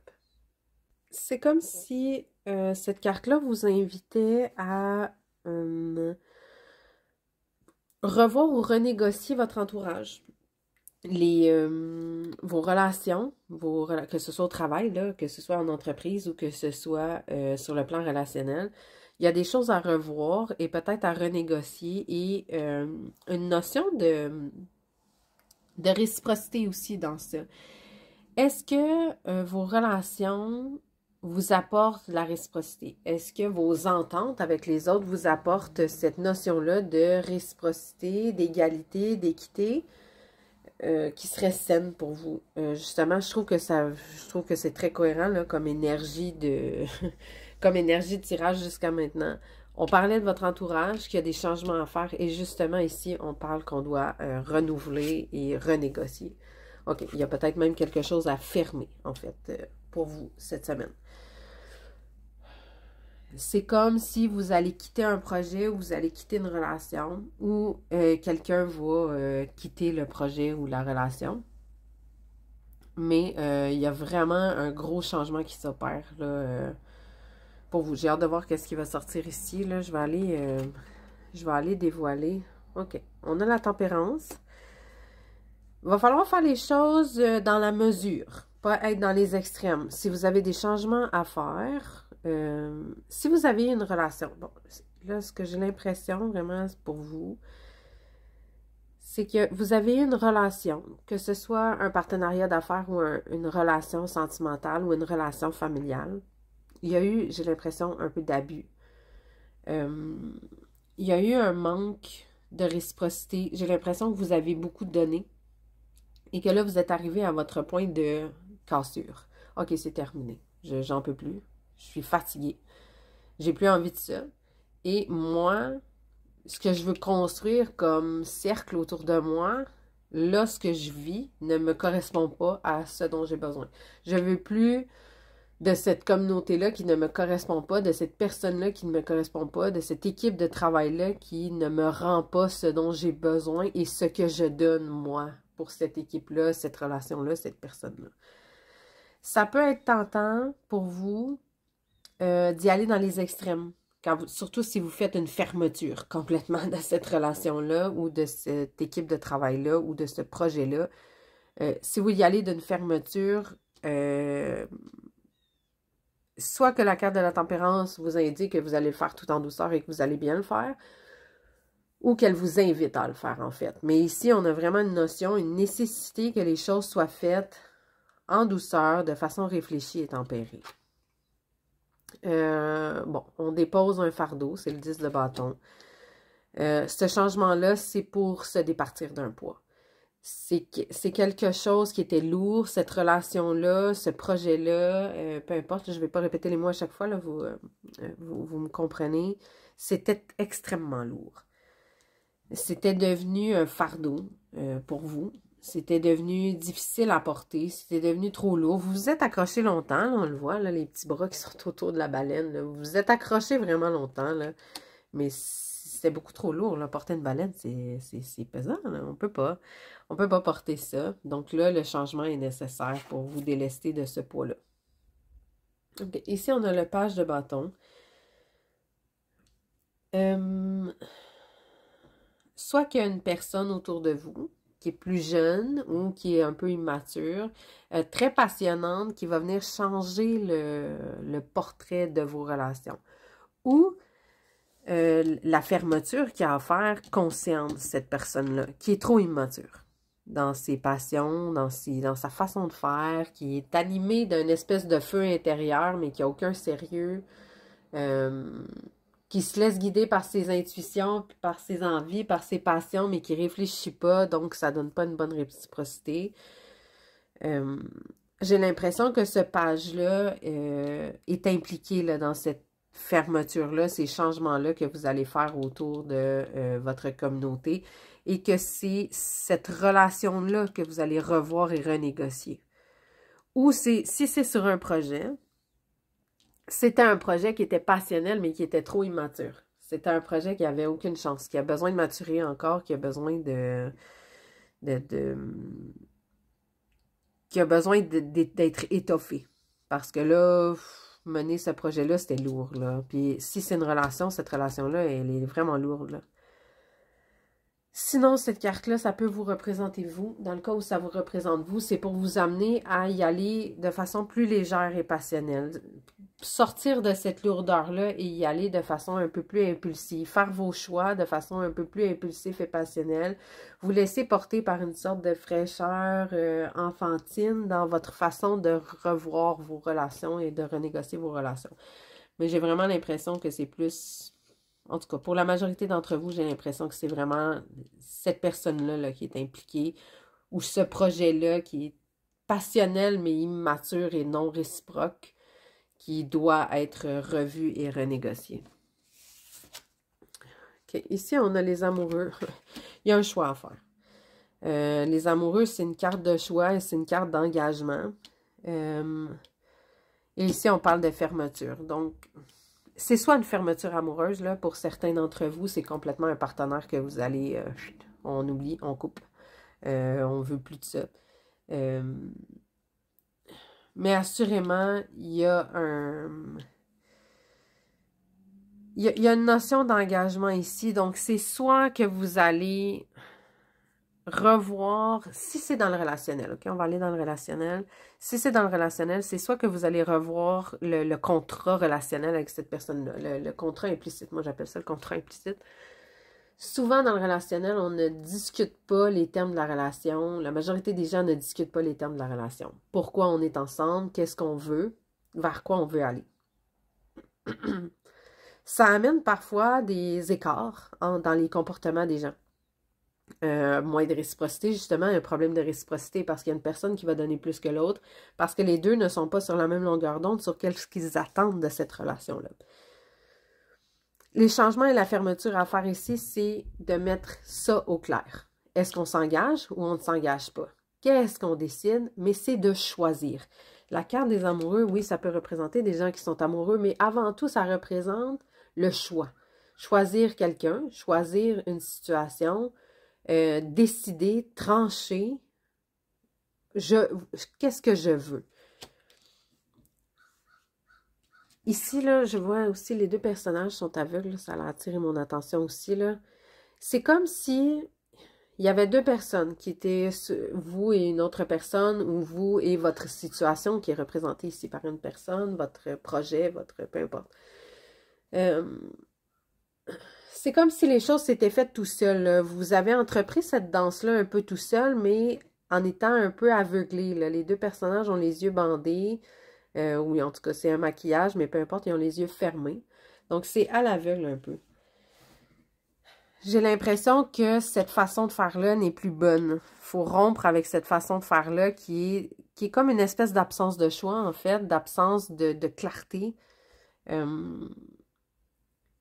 C'est comme si cette carte-là vous invitait à revoir ou renégocier votre entourage. Vos relations, que ce soit au travail, là, que ce soit en entreprise ou que ce soit sur le plan relationnel, il y a des choses à revoir et peut-être à renégocier et une notion de réciprocité aussi dans ça. Est-ce que vos relations vous apportent de la réciprocité? Est-ce que vos ententes avec les autres vous apportent cette notion-là de réciprocité, d'égalité, d'équité qui serait saine pour vous? Justement, je trouve que c'est très cohérent là, comme énergie de comme énergie de tirage jusqu'à maintenant. On parlait de votre entourage, qu'il y a des changements à faire, et justement ici, on parle qu'on doit renouveler et renégocier. OK, il y a peut-être même quelque chose à fermer, en fait, pour vous cette semaine. C'est comme si vous allez quitter un projet ou vous allez quitter une relation ou quelqu'un va quitter le projet ou la relation. Mais il y a vraiment un gros changement qui s'opère là, pour vous. J'ai hâte de voir qu'est-ce qui va sortir ici. Là. Je vais aller dévoiler. OK. On a la tempérance. Il va falloir faire les choses dans la mesure, pas être dans les extrêmes. Si vous avez des changements à faire, si vous avez une relation, bon, là, ce que j'ai l'impression vraiment pour vous, c'est que vous avez une relation, que ce soit un partenariat d'affaires ou une relation sentimentale ou une relation familiale. Il y a eu, j'ai l'impression, un peu d'abus. Il y a eu un manque de réciprocité. J'ai l'impression que vous avez beaucoup donné et que là, vous êtes arrivé à votre point de cassure. OK, c'est terminé. J'en peux plus. Je suis fatiguée. J'ai plus envie de ça. Et moi, ce que je veux construire comme cercle autour de moi, là, ce que je vis ne me correspond pas à ce dont j'ai besoin. Je veux plus de cette communauté-là qui ne me correspond pas, de cette personne-là qui ne me correspond pas, de cette équipe de travail-là qui ne me rend pas ce dont j'ai besoin et ce que je donne, moi, pour cette équipe-là, cette relation-là, cette personne-là. Ça peut être tentant pour vous d'y aller dans les extrêmes, surtout si vous faites une fermeture complètement de cette relation-là ou de cette équipe de travail-là ou de ce projet-là. Si vous y allez d'une fermeture, soit que la carte de la tempérance vous indique que vous allez le faire tout en douceur et que vous allez bien le faire, ou qu'elle vous invite à le faire, en fait. Mais ici, on a vraiment une notion, une nécessité que les choses soient faites en douceur, de façon réfléchie et tempérée. Bon, on dépose un fardeau, c'est le 10 de bâton. Ce changement-là, c'est pour se départir d'un poids. C'est quelque chose qui était lourd, cette relation-là, ce projet-là, peu importe, je ne vais pas répéter les mots à chaque fois, là, vous me comprenez, c'était extrêmement lourd. C'était devenu un fardeau pour vous. C'était devenu difficile à porter. C'était devenu trop lourd. Vous vous êtes accroché longtemps, là, on le voit, là, les petits bras qui sont autour de la baleine. Là. Vous vous êtes accroché vraiment longtemps, là. Mais c'était beaucoup trop lourd. Là. Porter une baleine, c'est pesant. Là. On peut pas porter ça. Donc là, le changement est nécessaire pour vous délester de ce poids-là. Okay. Ici, on a le page de bâton. Soit qu'il y a une personne autour de vous qui est plus jeune ou qui est un peu immature, très passionnante, qui va venir changer le portrait de vos relations. Ou la fermeture qu'il y a à faire concerne cette personne-là, qui est trop immature dans ses passions, dans sa façon de faire, qui est animée d'une espèce de feu intérieur, mais qui n'a aucun sérieux, qui se laisse guider par ses intuitions, par ses envies, par ses passions, mais qui réfléchit pas, donc ça donne pas une bonne réciprocité. J'ai l'impression que ce page-là est impliqué là, dans cette fermeture-là, ces changements-là que vous allez faire autour de votre communauté et que c'est cette relation-là que vous allez revoir et renégocier. Ou si c'est sur un projet, c'était un projet qui était passionnel, mais qui était trop immature. C'était un projet qui avait aucune chance, qui a besoin de maturer encore, qui a besoin qui a besoin d'être étoffé. Parce que là, mener ce projet-là, c'était lourd, là. Puis si c'est une relation, cette relation-là, elle est vraiment lourde, là. Sinon, cette carte-là, ça peut vous représenter vous. Dans le cas où ça vous représente vous, c'est pour vous amener à y aller de façon plus légère et passionnelle. Sortir de cette lourdeur-là et y aller de façon un peu plus impulsive. Faire vos choix de façon un peu plus impulsive et passionnelle. Vous laisser porter par une sorte de fraîcheur enfantine dans votre façon de revoir vos relations et de renégocier vos relations. Mais j'ai vraiment l'impression que c'est plus... En tout cas, pour la majorité d'entre vous, j'ai l'impression que c'est vraiment cette personne-là là, qui est impliquée ou ce projet-là qui est passionnel mais immature et non réciproque qui doit être revu et renégocié. Okay. Ici, on a les amoureux. Il y a un choix à faire. Les amoureux, c'est une carte de choix et c'est une carte d'engagement. Et ici, on parle de fermeture. Donc, c'est soit une fermeture amoureuse, là, pour certains d'entre vous, c'est complètement un partenaire que vous allez, on oublie, on coupe, on veut plus de ça. Mais assurément, il y a une notion d'engagement ici, donc c'est soit que vous allez revoir, si c'est dans le relationnel, ok, on va aller dans le relationnel. Si c'est dans le relationnel, c'est soit que vous allez revoir le contrat relationnel avec cette personne-là, le contrat implicite. Moi, j'appelle ça le contrat implicite. Souvent, dans le relationnel, on ne discute pas les termes de la relation. La majorité des gens ne discutent pas les termes de la relation. Pourquoi on est ensemble, qu'est-ce qu'on veut, vers quoi on veut aller. Ça amène parfois des écarts dans les comportements des gens. Moins de réciprocité, justement, un problème de réciprocité parce qu'il y a une personne qui va donner plus que l'autre, parce que les deux ne sont pas sur la même longueur d'onde sur ce qu'ils attendent de cette relation-là. Les changements et la fermeture à faire ici, c'est de mettre ça au clair. Est-ce qu'on s'engage ou on ne s'engage pas? Qu'est-ce qu'on décide? Mais c'est de choisir. La carte des amoureux, oui, ça peut représenter des gens qui sont amoureux, mais avant tout, ça représente le choix. Choisir quelqu'un, choisir une situation, décider, trancher, qu'est-ce que je veux. Ici, là, je vois aussi les deux personnages sont aveugles, ça a attiré mon attention aussi, là. C'est comme si il y avait deux personnes qui étaient vous et une autre personne, ou vous et votre situation qui est représentée ici par une personne, votre projet, votre peu importe. C'est comme si les choses s'étaient faites tout seul, là. Vous avez entrepris cette danse-là un peu tout seul, mais en étant un peu aveuglé, là. Les deux personnages ont les yeux bandés, ou en tout cas c'est un maquillage, mais peu importe, ils ont les yeux fermés. Donc c'est à l'aveugle un peu. J'ai l'impression que cette façon de faire-là n'est plus bonne. Il faut rompre avec cette façon de faire-là qui est comme une espèce d'absence de choix, en fait, d'absence de clarté.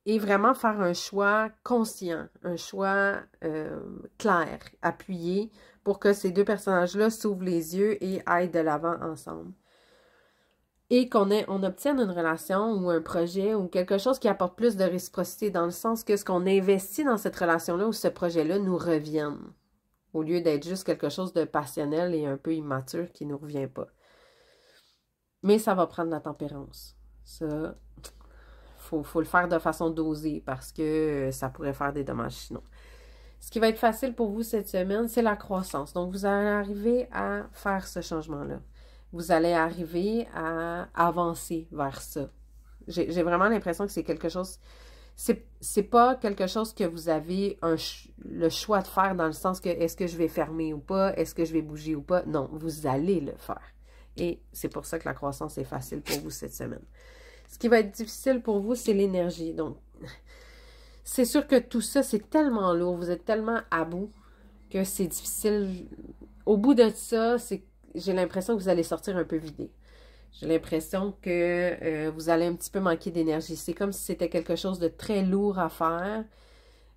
Et vraiment faire un choix conscient, un choix clair, appuyé, pour que ces deux personnages-là s'ouvrent les yeux et aillent de l'avant ensemble. Et on obtienne une relation ou un projet ou quelque chose qui apporte plus de réciprocité, dans le sens que ce qu'on investit dans cette relation-là ou ce projet-là nous revienne, au lieu d'être juste quelque chose de passionnel et un peu immature qui ne nous revient pas. Mais ça va prendre la tempérance. Ça... Faut le faire de façon dosée parce que ça pourrait faire des dommages sinon. Ce qui va être facile pour vous cette semaine, c'est la croissance. Donc, vous allez arriver à faire ce changement-là. Vous allez arriver à avancer vers ça. J'ai vraiment l'impression que c'est quelque chose... C'est pas quelque chose que vous avez le choix de faire dans le sens que est-ce que je vais fermer ou pas, est-ce que je vais bouger ou pas. Non, vous allez le faire. Et c'est pour ça que la croissance est facile pour vous cette semaine. Ce qui va être difficile pour vous, c'est l'énergie. Donc, c'est sûr que tout ça, c'est tellement lourd. Vous êtes tellement à bout que c'est difficile. Au bout de ça, j'ai l'impression que vous allez sortir un peu vidé. J'ai l'impression que vous allez un petit peu manquer d'énergie. C'est comme si c'était quelque chose de très lourd à faire.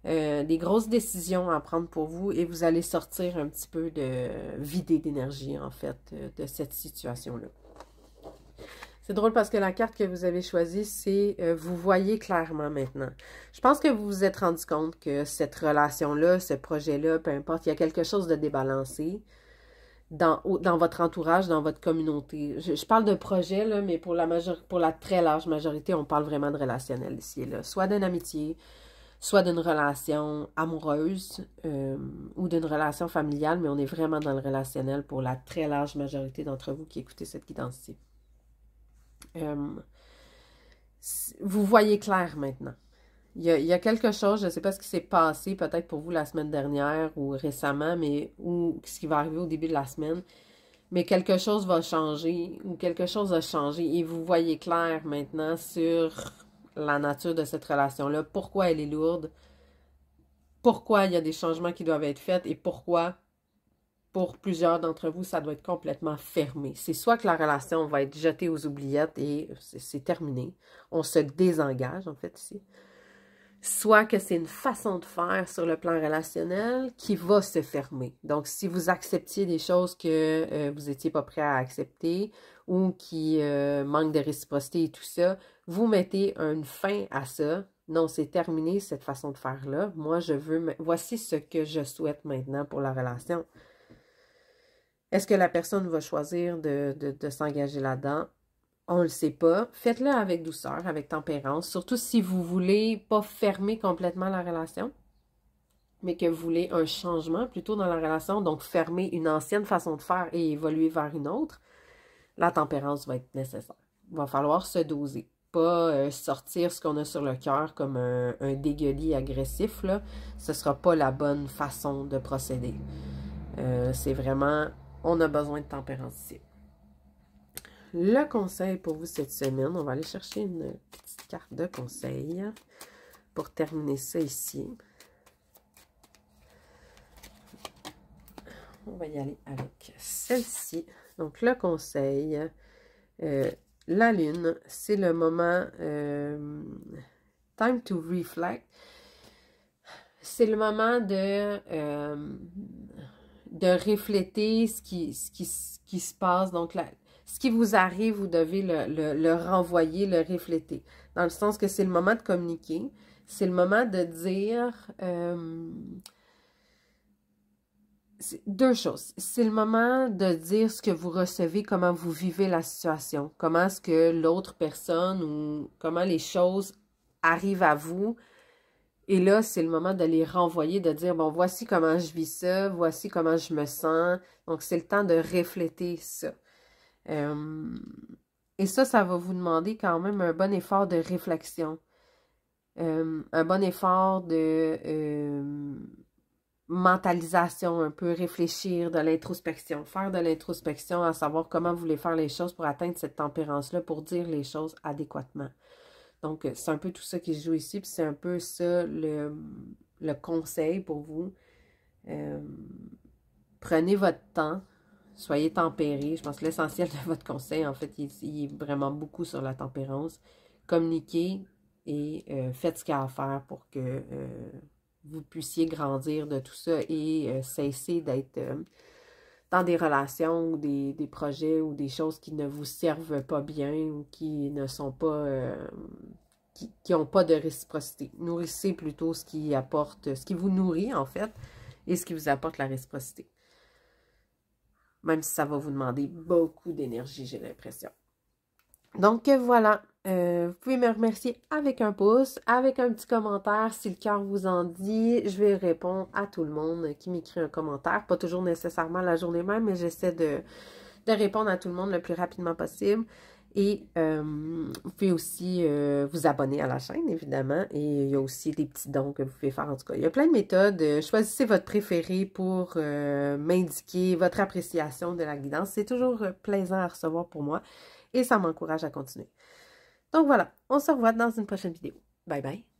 Des grosses décisions à prendre pour vous. Et vous allez sortir un petit peu vidé d'énergie, en fait, de cette situation-là. C'est drôle parce que la carte que vous avez choisie, c'est vous voyez clairement maintenant. Je pense que vous vous êtes rendu compte que cette relation-là, ce projet-là, peu importe, il y a quelque chose de débalancé dans votre entourage, dans votre communauté. Je parle de projet, là, mais pour la très large majorité, on parle vraiment de relationnel ici et là. Soit d'une amitié, soit d'une relation amoureuse ou d'une relation familiale, mais on est vraiment dans le relationnel pour la très large majorité d'entre vous qui écoutez cette guidance-ci. Vous voyez clair maintenant. Il y a quelque chose, je ne sais pas ce qui s'est passé peut-être pour vous la semaine dernière ou récemment, mais ou ce qui va arriver au début de la semaine, mais quelque chose va changer ou quelque chose a changé et vous voyez clair maintenant sur la nature de cette relation-là, pourquoi elle est lourde, pourquoi il y a des changements qui doivent être faits et pourquoi, pour plusieurs d'entre vous, ça doit être complètement fermé. C'est soit que la relation va être jetée aux oubliettes et c'est terminé, on se désengage en fait ici, soit que c'est une façon de faire sur le plan relationnel qui va se fermer. Donc, si vous acceptiez des choses que vous n'étiez pas prêt à accepter ou qui manquent de réciprocité et tout ça, vous mettez une fin à ça. Non, c'est terminé cette façon de faire-là. Moi, je veux... Voici ce que je souhaite maintenant pour la relation. Est-ce que la personne va choisir de s'engager là-dedans? On ne le sait pas. Faites-le avec douceur, avec tempérance, surtout si vous voulez pas fermer complètement la relation, mais que vous voulez un changement plutôt dans la relation, donc fermer une ancienne façon de faire et évoluer vers une autre. La tempérance va être nécessaire. Il va falloir se doser, pas sortir ce qu'on a sur le cœur comme un dégueulis agressif, là. Ce ne sera pas la bonne façon de procéder. C'est vraiment, on a besoin de tempérance ici. Le conseil pour vous cette semaine, on va aller chercher une petite carte de conseil pour terminer ça ici. On va y aller avec celle-ci. Donc, le conseil, la lune, c'est le moment, time to reflect. C'est le moment de refléter ce qui se passe. Donc, ce qui vous arrive, vous devez le renvoyer, le refléter. Dans le sens que c'est le moment de communiquer. C'est le moment de dire... deux choses. C'est le moment de dire ce que vous recevez, comment vous vivez la situation. Comment est-ce que l'autre personne ou comment les choses arrivent à vous. Et là, c'est le moment de les renvoyer, de dire, bon, voici comment je vis ça, voici comment je me sens. Donc, c'est le temps de refléter ça. Et ça va vous demander quand même un bon effort de réflexion. Un bon effort de mentalisation, un peu réfléchir, de l'introspection. Faire de l'introspection, à savoir comment vous voulez faire les choses pour atteindre cette tempérance-là, pour dire les choses adéquatement. Donc, c'est un peu tout ça qui se joue ici, puis c'est un peu ça le conseil pour vous. Prenez votre temps. Soyez tempérés. Je pense que l'essentiel de votre conseil, en fait, il est vraiment beaucoup sur la tempérance. Communiquez et faites ce qu'il y a à faire pour que vous puissiez grandir de tout ça et cesser d'être dans des relations ou des projets ou des choses qui ne vous servent pas bien ou qui ne sont pas... qui n'ont pas de réciprocité. Nourrissez plutôt ce qui apporte, ce qui vous nourrit, en fait, et ce qui vous apporte la réciprocité. Même si ça va vous demander beaucoup d'énergie, j'ai l'impression. Donc, voilà. Vous pouvez me remercier avec un pouce, avec un petit commentaire, si le cœur vous en dit. Je vais répondre à tout le monde qui m'écrit un commentaire. Pas toujours nécessairement la journée même, mais j'essaie de répondre à tout le monde le plus rapidement possible. Et vous pouvez aussi vous abonner à la chaîne, évidemment. Et il y a aussi des petits dons que vous pouvez faire. En tout cas, il y a plein de méthodes. Choisissez votre préféré pour m'indiquer votre appréciation de la guidance. C'est toujours plaisant à recevoir pour moi. Et ça m'encourage à continuer. Donc voilà, on se revoit dans une prochaine vidéo. Bye bye!